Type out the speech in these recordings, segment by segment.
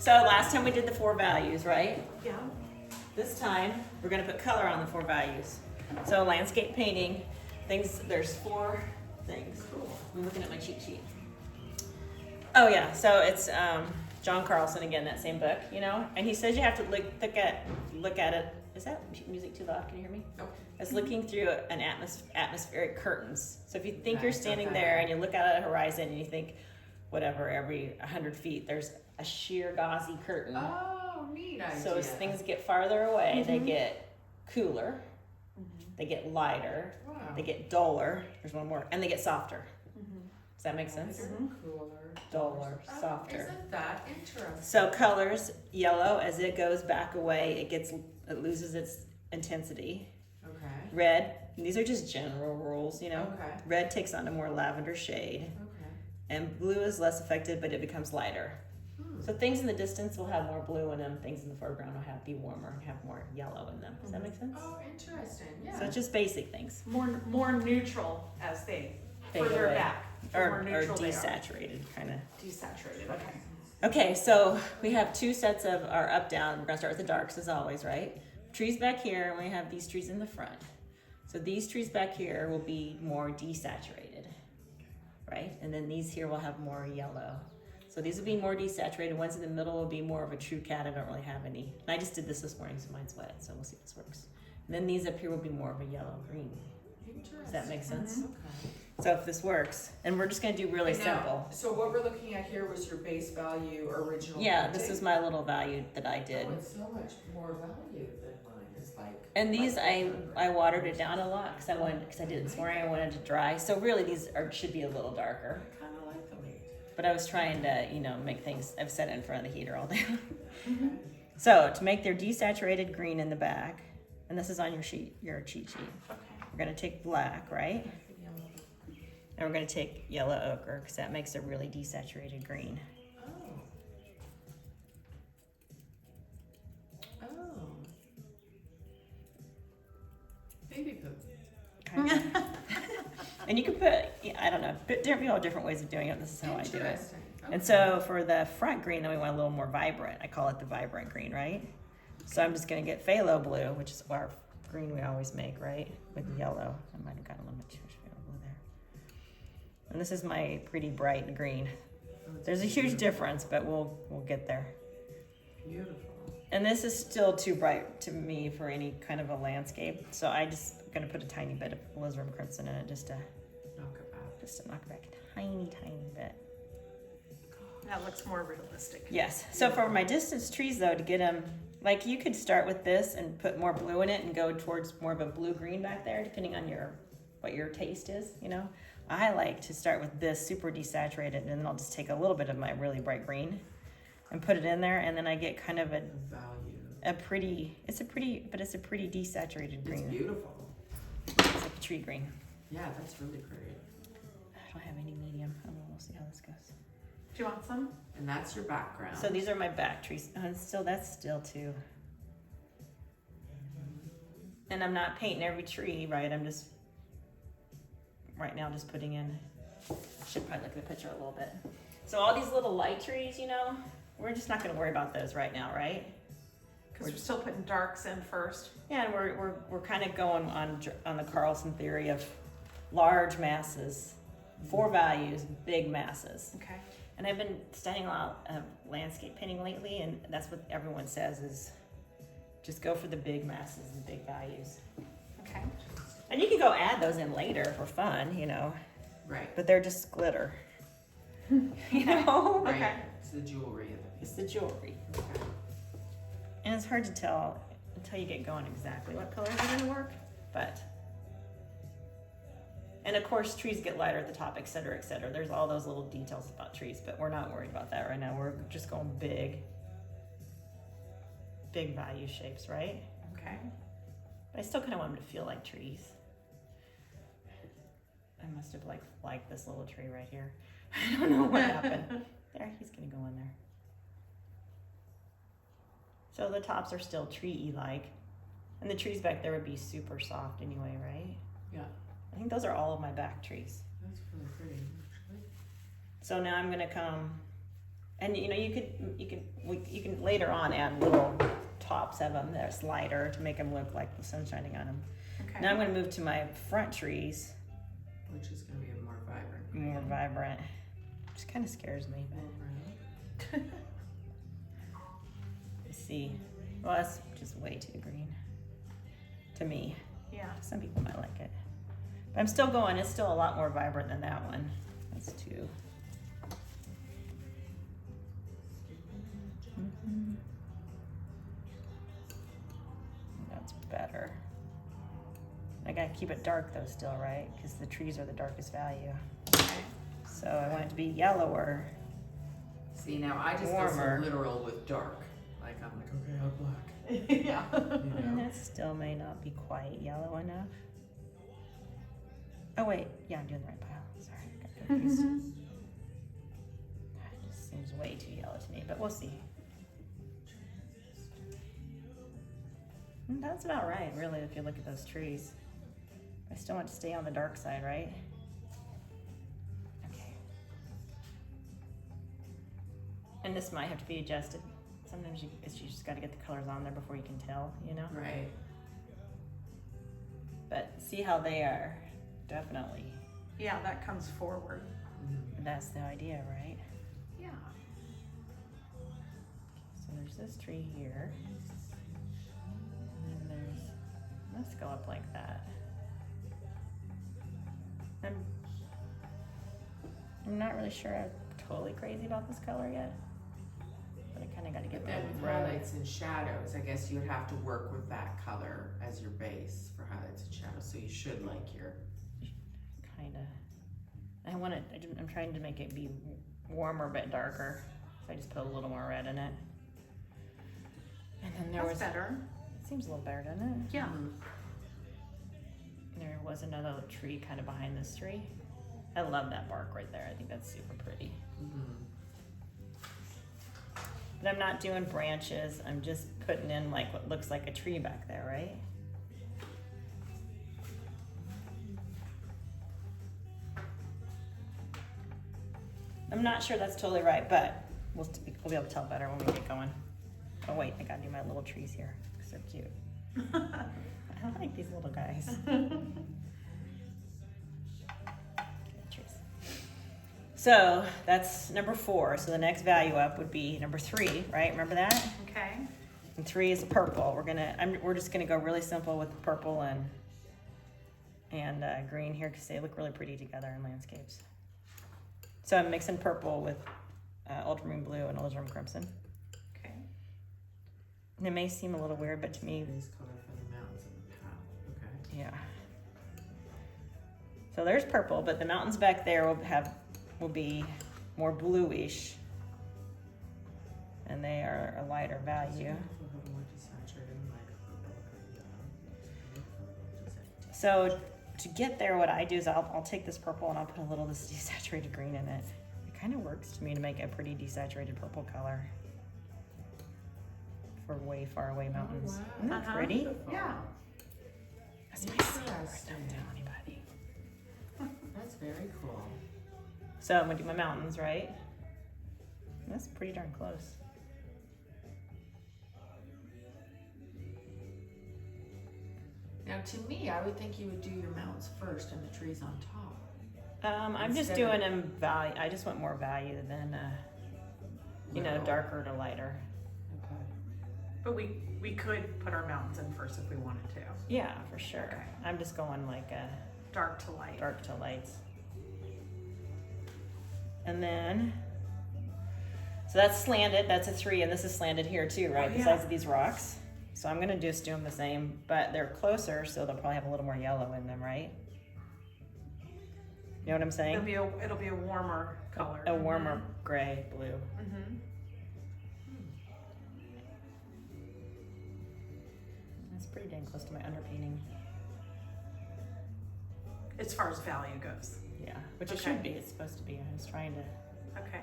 So last time we did the 4 values, right? Yeah. This time, we're gonna put color on the 4 values. So landscape painting, there's 4 things. Cool. I'm looking at my cheat sheet. Oh yeah, so it's John Carlson again, that same book, you know? And he says you have to look at it. Is that music too loud? Can you hear me? Nope. It's looking through an atmospheric curtains. So if you think you're Nice, standing okay. there and you look out at a horizon and you think, whatever, every 100 feet, there's a sheer gauzy curtain. Oh, neat idea. So as things get farther away, they Mhm. get cooler, they get lighter, Wow. they get duller. There's one more, and they get softer. Mhm. Does that make sense? Lighter, cooler, Duller, Oh, softer. Isn't that interesting? So colors, yellow, as it goes back away, it loses its intensity. Okay. Red, and these are just general rules, you know. Okay. Red takes on a more lavender shade, Okay. and blue is less affected, but it becomes lighter. Hmm. So things in the distance will have more blue in them. Things in the foreground will be warmer and have more yellow in them. Does that make sense? Oh, interesting. Yeah. So it's just basic things, More neutral as they Fade further away. back. The or more neutral they are. desaturated, kind of. Desaturated. Okay. Okay, so we have 2 sets of our up-down. We're gonna start with the darks as always, right? Trees back here, and we have these trees in the front. So these trees back here will be more desaturated, right? And then these here will have more yellow. So these will be more desaturated. Ones in the middle will be more of a true cat. I don't really have any. And I just did this morning, so mine's wet. So we'll see if this works. And then these up here will be more of a yellow-green. Interesting. Does that make sense? Okay. So if this works, and we're just gonna do really And now, simple. So what we're looking at here was your base value original. Yeah, this painting? is my little value that I did. Oh, it's so much more value than mine. It's like. And these, I watered it down a lot because I did it this morning. I wanted to dry. So really, should be a little darker. I kind of like the way. But I was trying to, make things. I've set it in front of the heater all day. Okay. So to make their desaturated green in the back, and this is on your cheat sheet. Okay. We're gonna take black, right? And we're gonna take yellow ochre because that makes a really desaturated green. Oh. Oh. Baby poop. And you can put, I don't know, different people have different ways of doing it. This is how I do it. Interesting. And Okay. so for the front green, then we want a little more vibrant. I call it the vibrant green, right? So I'm just gonna get phthalo blue, which is our green we always make, right? With yellow. I might have got a little bit too much phthalo blue there. And this is my pretty bright green. Oh, it's There's a huge difference, but we'll get there. Beautiful. And this is still too bright to me for any kind of a landscape. So I just gonna put a tiny bit of alizarin crimson in it just to Knock it back. knock it back a tiny bit. That looks more realistic. Yes. So for my distance trees, though, to get them, like you could start with this and put more blue in it and go towards more of a blue-green back there, depending on what your taste is, I like to start with this super desaturated, and then I'll just take a little bit of my really bright green and put it in there, and then I get kind of Value. it's a pretty desaturated It's green. beautiful. It's like a tree green. Yeah, that's really pretty. I don't have any medium. I don't know. We'll see how this goes. Do you want some? And that's your background. So these are my back trees. That's still too. And I'm not painting every tree, right? I'm just right now just putting in. Should probably look at the picture a little bit. So all these little light trees, we're just not going to worry about those right now, right? Because we're still putting darks in first. Yeah, and we're kind of going on the Carlson theory of large masses, 4 values, big masses. Okay. And I've been studying a lot of landscape painting lately, and that's what everyone says is just go for the big masses and big values. Okay. And you can go add those in later for fun, Right. but they're just glitter. Right. Okay. It's the jewelry of the It's piece. the jewelry. Okay. And it's hard to tell until you get going exactly what colors are gonna work, but. And of course, trees get lighter at the top, et cetera, et cetera. There's all those little details about trees, but we're not worried about that right now. We're just going big value shapes, right? Okay. But I still kind of want them to feel like trees. I must have liked this little tree right here. I don't know what happened. There, he's gonna go in there. So the tops are still tree-y like, and the trees back there would be super soft anyway, right? Yeah. I think those are all of my back trees. That's really pretty, actually. So now I'm gonna come And you know, you can later on add little tops of them that's lighter to make them look like the sun shining on them. Okay. Now I'm going to move to my front trees, Which is gonna be a more vibrant. more green. vibrant. Just kind of scares me. More But brown. let's see. Well, that's just way too green to me. Yeah. Some people might like it. But I'm still going. It's still a lot more vibrant than that one. That's two. Mhm. That's better. I gotta keep it dark though still, right? Because the trees are the darkest value. Okay. So I want it to be yellower. See, now I just go Warmer. so literal with dark. Like, I'm like, okay, I'll black. Yeah. You And know? that still may not be quite yellow enough. Oh wait, yeah, I'm doing the right pile. Sorry, I got confused. It just seems way too yellow to me, but we'll see. That's about right, really, if you look at those trees. I still want to stay on the dark side, right? Okay. And this might have to be adjusted. Sometimes you just got to get the colors on there before you can tell, you know? Right. But see how they are. Definitely. Yeah, that comes forward. Mhm. That's the idea, right? Yeah. So there's this tree here. And then there's, let's go up like that. I'm not really sure I'm totally crazy about this color yet. But I kind of got to get But then that with red. highlights and shadows, I guess you would have to work with that color as your base for highlights and shadows. So you should like your. Kind of. I want it, I'm trying to make it be warmer but darker. So I just put a little more red in it. And then there That's was, better. seems a little better, doesn't it? Yeah. Mhm. There was another tree kind of behind this tree. I love that bark right there. I think that's super pretty. Mhm. But I'm not doing branches. I'm just putting in like what looks like a tree back there, right? I'm not sure that's totally right, but we'll be able to tell better when we get going. Oh wait, I gotta do my little trees here. They're cute. I like these little guys. Trees. So that's number 4. So the next value up would be number 3, right? Remember that? Okay. And 3 is purple. We're just gonna go really simple with purple and green here because they look really pretty together in landscapes. So I'm mixing purple with ultramarine blue and alizarin crimson. Okay. And it may seem a little weird, but to me, Base color for the mountains and the path. Okay. yeah. So there's purple, but the mountains back there will be more bluish, and they are a lighter value. So to get there, what I do is I'll take this purple and I'll put a little of this desaturated green in it. It kind of works to me to make a pretty desaturated purple color for way far away mountains. wow. Isn't that Uh-huh. pretty? Yeah. That's my secret. Interesting. Don't tell anybody. That's very cool. So I'm gonna do my mountains, right? That's pretty darn close. Now, to me, I would think you would do your mountains first and the trees on top. I'm just Instead doing of- them value. I just want more value than, Literal. darker to lighter. Okay. But we could put our mountains in first if we wanted to. Yeah, for sure. Okay. I'm just going like Dark to light. dark to lights. And then, so that's slanted. That's a 3, and this is slanted here too, right? Oh, The yeah. sides of these rocks. So I'm gonna just do them the same, but they're closer, so they'll probably have a little more yellow in them, right? You know what I'm saying? It'll be a warmer color. A warmer gray, blue. Mm-hmm. That's pretty dang close to my underpainting. As far as value goes. Yeah, which it Okay. should be. It's supposed to be. I was trying to. Okay.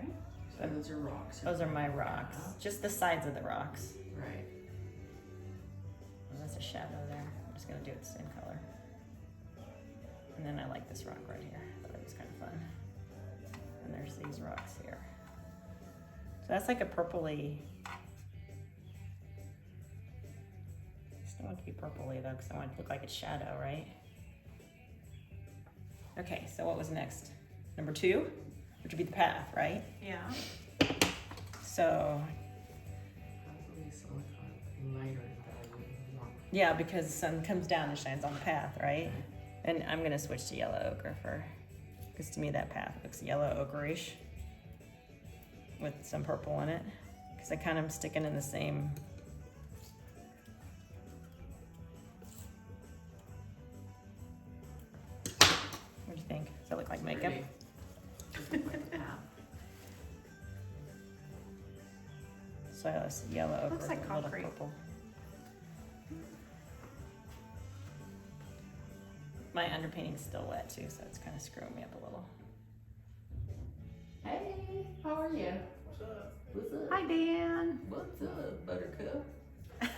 So those are rocks. Those are my rocks. Just the sides of the rocks. Right. And that's a shadow there. I'm just gonna do it the same color. And then I like this rock right here. I thought it was kind of fun. And there's these rocks here. So that's like a purpley. Still want it to be purpley though, because I want it to look like it's shadow, right? Okay, so what was next? Number 2, which would be the path, right? Yeah. Probably So silicone lighter than warm. yeah, because the sun comes down and shines on the path, right? And I'm gonna switch to yellow ochre because to me that path looks yellow ochreish with some purple in it. Because I kind of am sticking in the same. What do you think? Does that look like makeup? Pretty. Doesn't look like a path. So it's yellow ochre Looks like with a little concrete. purple. My underpainting's still wet too, so it's kind of screwing me up a little. Hey, how are you? What's up? What's up? Hi, Dan. What's up, Buttercup?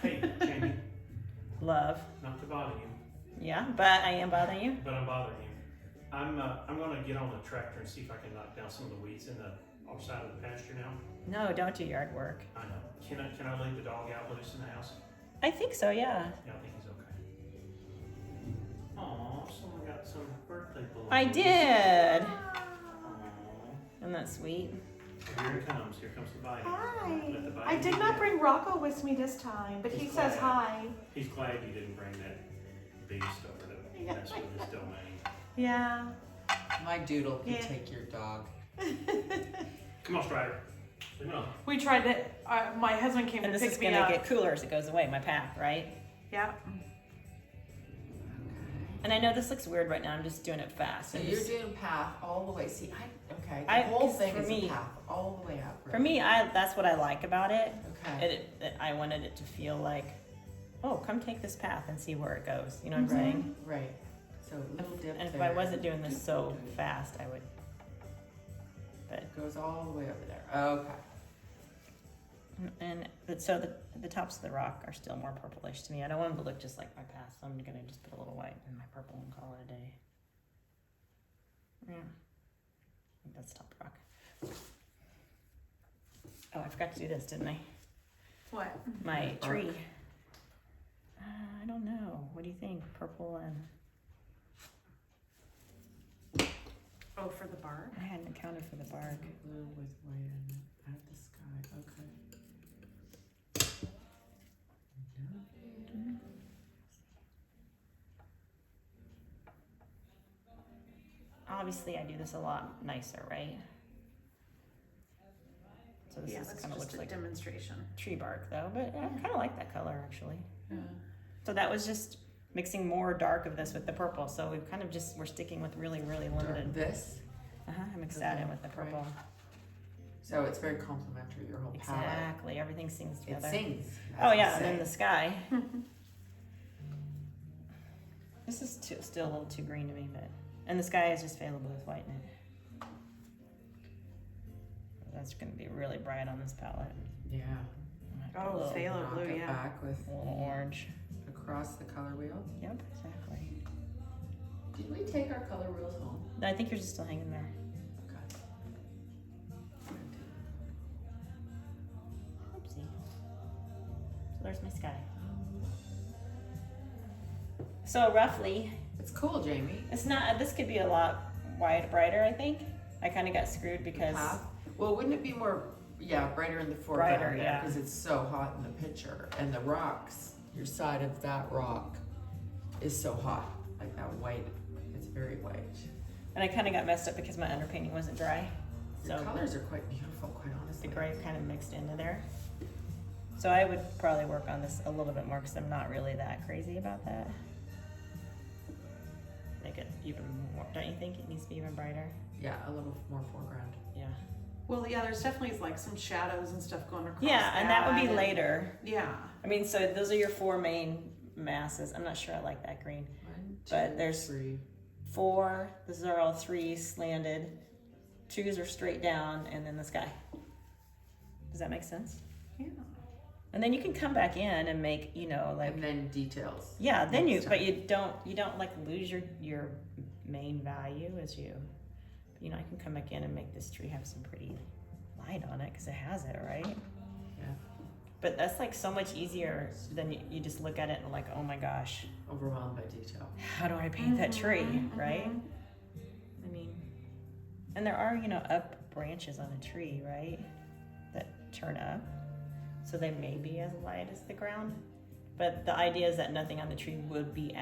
Hey, Jamie, Love. not to bother you, Yeah, but I am bothering you. but I'm bothering you. I'm gonna get on the tractor and see if I can knock down some of the weeds in the outside of the pasture now. No, don't do yard work. I know. Can I leave the dog out loose in the house? I think so, yeah. Yeah, I think he's okay. Aw, someone got some birthday balloons. I did. Aw. Isn't that sweet? Here it comes. Here comes the biting. Let the Hi. biting I did not begin. bring Rocco with me this time, but he He's says glad. hi. He's glad you didn't bring that beast over to mess with his domain. Yeah. My doodle can Yeah. take your dog. Come on, Strider. Leave it on. We tried to, my husband came And to this is pick me gonna up. get cooler as it goes away, my path, right? Yeah. And I know this looks weird right now, I'm just doing it fast. So I'm you're just- doing path all the way. See, okay. The I- whole 'cause thing for is me- a path all the way up. For me, that's what I like about it. Okay. I wanted it to feel like, oh, come take this path and see where it goes. You know what I'm Mhm. saying? Right. So a little dip And if there. I wasn't doing this so fast, I would. But It goes all the way over there. Okay. so the tops of the rock are still more purplish to me. I don't want them to look just like my path, so I'm gonna just put a little white in my purple and call it a day. Yeah, I think that's top rock. Oh, I forgot to do this, didn't I? What? My Bark. tree. I don't know. What do you think? Purple and Oh, for the bark? I hadn't accounted for the bark. Blue with white in it. Out of the sky. Okay. Obviously, I do this a lot nicer, right? So this Yeah, is that's kind of just looks a like demonstration. tree bark though, but I kind of like that color actually. Yeah. So that was just mixing more dark of this with the purple. So we've kind of just, we're sticking with really, really limited. This. I mixed that in Okay, with the purple. right. So it's very complimentary, your whole palette. Exactly, everything sings It together. sings. Oh as yeah, they and then say. the sky. This is still a little too green to me, but, and the sky is just available with white in it. That's gonna be really bright on this palette. Yeah. Might put Oh, a little, phthalo Knock blue, it yeah. back with a little orange. across the color wheel. Yep, exactly. Did we take our color wheels home? I think yours is still hanging there. Okay. Oopsie. So there's my sky. So roughly, It's cool, Jamie. it's not, this could be a lot brighter, I think. I kind of got screwed because, Path. Well, wouldn't it be more, brighter in the foreground Brighter, there yeah. because it's so hot in the picture, and the rocks, your side of that rock, is so hot, like that white. It's very white. and I kind of got messed up because my underpainting wasn't dry. Your So colors are quite beautiful, quite honestly. the gray kind of mixed into there. So I would probably work on this a little bit more because I'm not really that crazy about that. Make it even more, don't you think it needs to be even brighter? Yeah, a little more foreground. Yeah. Well, yeah, there's definitely like some shadows and stuff going across. Yeah, and that would be and- later. Yeah. I mean, so those are your 4 main masses. I'm not sure I like that green. 1, 2, But there's- 3. 4, these are all 3 slanted. 2s are straight down, and then the sky. Does that make sense? Yeah. And then you can come back in and make, like, And then details. yeah, then next but time. you don't like lose your main value as you, I can come back in and make this tree have some pretty light on it because it has it, right? Yeah. But that's like so much easier than you just look at it and like, oh my gosh, Overwhelmed by detail. how do I paint that tree, right? I mean, and there are, up branches on a tree, right? That turn up. So they may be as light as the ground. But the idea is that nothing on the tree would be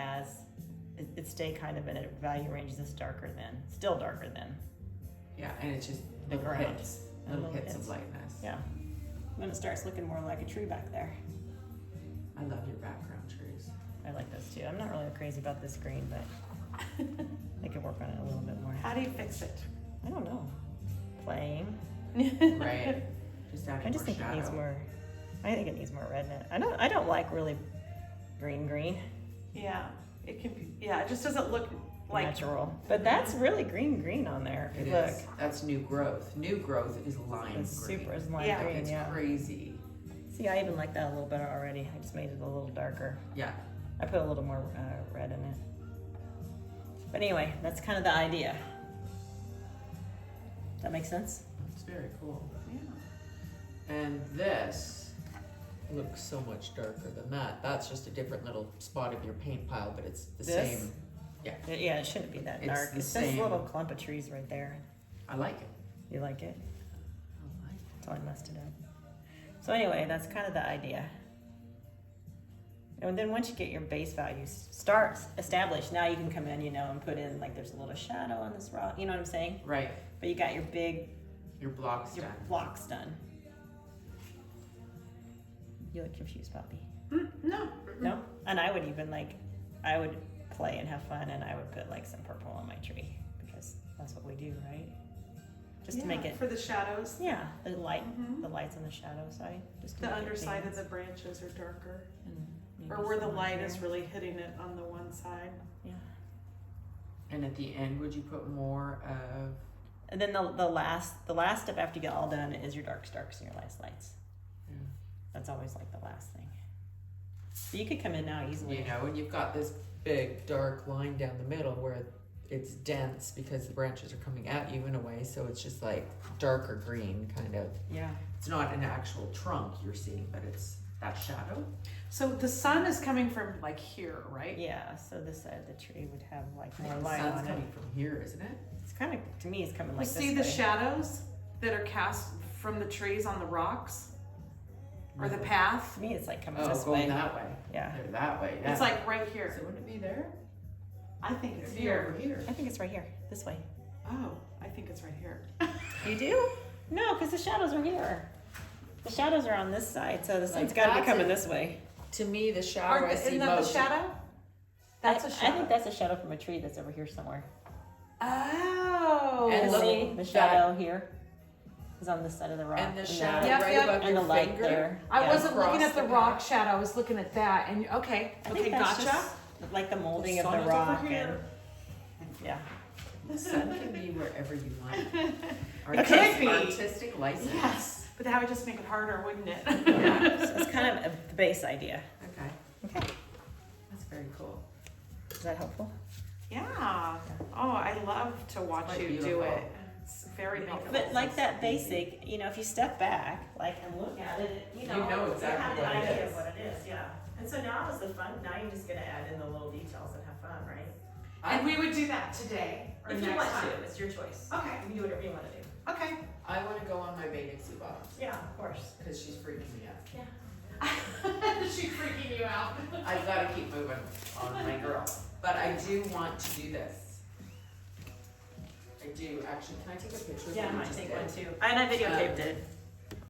it'd stay kind of in a value range that's still darker than. Yeah, and it's just The little ground. hits, And little little hits of hits. lightness. Yeah. Then it starts looking more like a tree back there. I love your background trees. I like this too. I'm not really crazy about this green, but I could work on it a little bit more. How do you fix it? I don't know. Playing. Right. Just adding I just more think shadow. it needs more. I think it needs more red in it. I don't like really green, Yeah, it can be. Yeah, it just doesn't look like. natural. But that's really green on there. It Look, is. That's new growth. New growth is lime it's green. super it's lime Yeah. green. It's Yeah. crazy. See, I even like that a little better already. I just made it a little darker. Yeah. I put a little more red in it. But anyway, that's kind of the idea. That makes sense? It's very cool. Yeah. And this looks so much darker than that. That's just a different little spot of your paint pile, but it's the This? same. Yeah, it shouldn't be that It's dark. the It's just a same. little clump of trees right there. I like it. You like it? I like it. That's all I messed it up. So anyway, that's kind of the idea. And then once you get your base values established, now you can come in, and put in like there's a little shadow on this rock. You know what I'm saying? Right. But you got your Blocks your done. blocks done. You look confused, Poppy. No. No? And I would even I would play and have fun, and I would put like some purple on my tree because that's what we do, right? Just to make it. For the shadows. Yeah, the lights Mhm. on the shadow side. Just to The make it underside of dance. the branches are darker. And maybe Or where the some light there. is really hitting it on the one side. Yeah. And at the end, would you put more of? And then the last step after you get all done is your darks and your last lights. Yeah. That's always like the last thing. So you could come in now easily. And you've got this big dark line down the middle where it's dense because the branches are coming at you in a way, so it's just like darker green kind of. Yeah. It's not an actual trunk you're seeing, but it's that shadow. So the sun is coming from like here, right? Yeah. So this side of the tree would have like I more think the light sun's on it. coming from here, isn't it? It's kind of to me. It's coming You like see this the way. shadows that are cast from the trees on the rocks? Or the path? To me, it's like coming Oh, this going way. that way. Yeah. They're that way. Yeah. It's like right here. So wouldn't it be there? I think it's It'd be here. over here. I think it's right here. This way. Oh, I think it's right here. You do? No, because the shadows are here. The shadows are on this side, so the sun's Like got to be that's coming it. this way. To me, the shadow I see Isn't that the most. shadow? That's I a shadow. think that's a shadow from a tree that's over here somewhere. Oh. And And look, see the that- shadow here is on this side of the rock. And the shadow Yep, right yep. above and your the light finger. there. I Yeah. wasn't looking at Across the the rock path. shadow. I was looking at that. And okay, I think okay, that's gotcha. just like the molding The of sun the is over rock and here. yeah. The sun can be wherever you want. It could be. Artistic license. Yes, but that would just make it harder, wouldn't it? Yeah. So it's kind of the base idea. Okay. Okay. That's very cool. Is that helpful? Yeah. Oh, I love to watch quite you do beautiful. it. It's very You make helpful. But like that basic, if you step back, and look at it, You know exactly have the what it idea is. of what it is, yeah. And so now is the fun. Now you're just gonna add in the little details and have fun, right? And we would do that today or If you next want time. to, it's your choice. Okay. You can do whatever you want to do. Okay. I want to go on my bathing suit bottoms Yeah, of course. because she's freaking me out. She's freaking you out. I've got to keep moving on my girl. But I do want to do this. I do. Actually, can I take a picture of Yeah, I what you might just take did? one too. And I videotaped it.